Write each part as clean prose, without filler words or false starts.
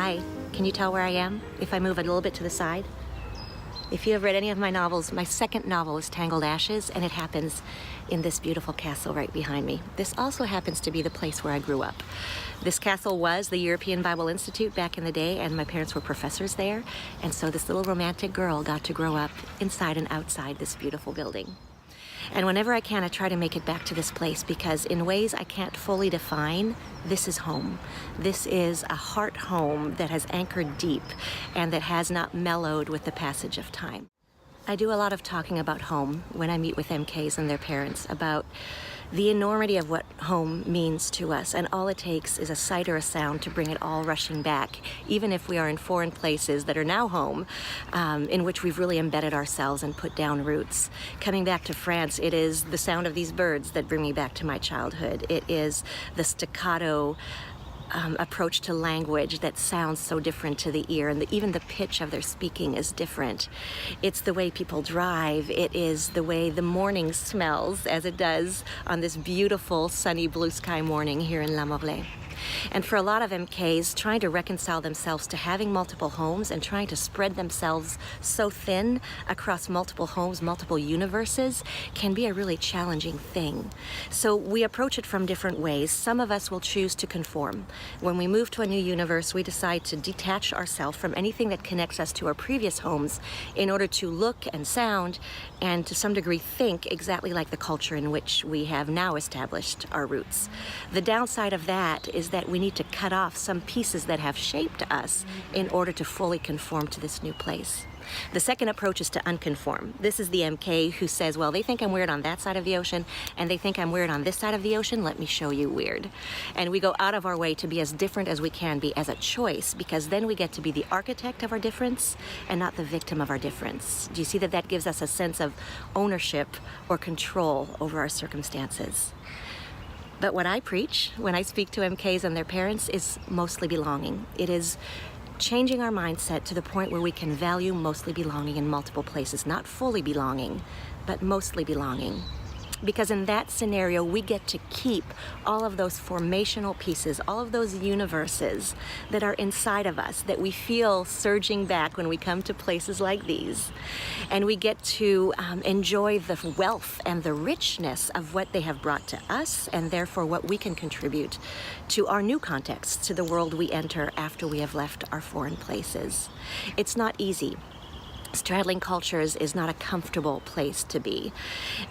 Hi, can you tell where I am if I move a little bit to the side? If you have read any of my novels, my second novel is Tangled Ashes, and it happens in this beautiful castle right behind me. This also happens to be the place where I grew up. This castle was the European Bible Institute back in the day, and my parents were professors there, and so this little romantic girl got to grow up inside and outside this beautiful building. And whenever I can, I try to make it back to this place because in ways I can't fully define, this is home. This is a heart home that has anchored deep and that has not mellowed with the passage of time. I do a lot of talking about home when I meet with MKs and their parents about the enormity of what home means to us, and all it takes is a sight or a sound to bring it all rushing back, even if we are in foreign places that are now home, in which we've really embedded ourselves and put down roots. Coming back to France, it is the sound of these birds that bring me back to my childhood. It is the staccato approach to language that sounds so different to the ear, and even the pitch of their speaking is different. It's the way people drive. It is the way the morning smells, as it does on this beautiful sunny blue sky morning here in La Morlaix. And for a lot of MKs, trying to reconcile themselves to having multiple homes and trying to spread themselves so thin across multiple homes, multiple universes, can be a really challenging thing. So we approach it from different ways. Some of us will choose to conform. When we move to a new universe, we decide to detach ourselves from anything that connects us to our previous homes in order to look and sound and to some degree think exactly like the culture in which we have now established our roots. The downside of that is that we need to cut off some pieces that have shaped us in order to fully conform to this new place. The second approach is to unconform. This is the MK who says, well, they think I'm weird on that side of the ocean, and they think I'm weird on this side of the ocean. Let me show you weird. And we go out of our way to be as different as we can be as a choice, because then we get to be the architect of our difference and not the victim of our difference. Do you see that that gives us a sense of ownership or control over our circumstances? But what I preach when I speak to MKs and their parents is mostly belonging. It is changing our mindset to the point where we can value mostly belonging in multiple places, not fully belonging, but mostly belonging. Because in that scenario, we get to keep all of those formational pieces, all of those universes that are inside of us, that we feel surging back when we come to places like these. And we get to enjoy the wealth and the richness of what they have brought to us, and therefore what we can contribute to our new context, to the world we enter after we have left our foreign places. It's not easy. Straddling cultures is not a comfortable place to be.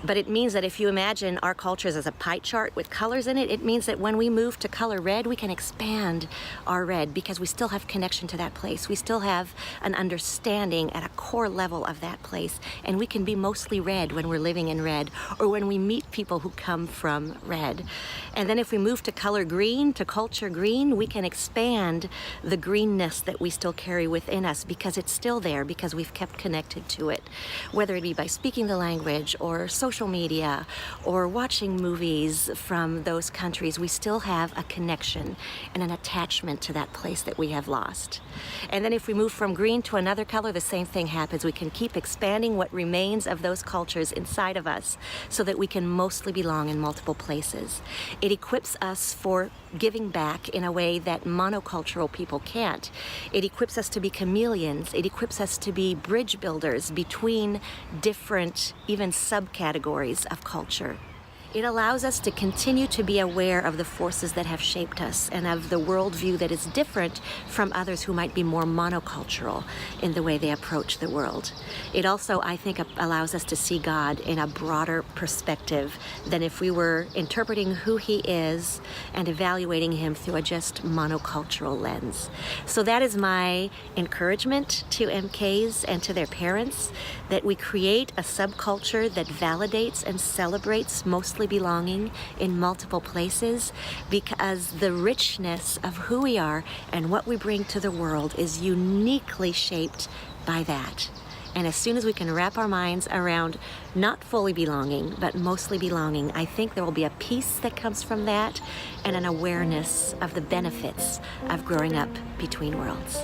But it means that if you imagine our cultures as a pie chart with colors in it, it means that when we move to color red, we can expand our red because we still have connection to that place. We still have an understanding at a core level of that place, and we can be mostly red when we're living in red or when we meet people who come from red. And then if we move to color green, to culture green, we can expand the greenness that we still carry within us because it's still there, because we've kept connected to it, whether it be by speaking the language or social media or watching movies from those countries. We still have a connection and an attachment to that place that we have lost. And then if we move from green to another color, the same thing happens. We can keep expanding what remains of those cultures inside of us so that we can mostly belong in multiple places. It equips us for giving back in a way that monocultural people can't. It equips us to be chameleons. It equips us to be bridge builders between different, even subcategories of culture. It allows us to continue to be aware of the forces that have shaped us and of the worldview that is different from others who might be more monocultural in the way they approach the world. It also, I think, allows us to see God in a broader perspective than if we were interpreting who He is and evaluating Him through a just monocultural lens. So that is my encouragement to MKs and to their parents, that we create a subculture that validates and celebrates mostly belonging in multiple places, because the richness of who we are and what we bring to the world is uniquely shaped by that. And as soon as we can wrap our minds around not fully belonging, but mostly belonging, I think there will be a peace that comes from that and an awareness of the benefits of growing up between worlds.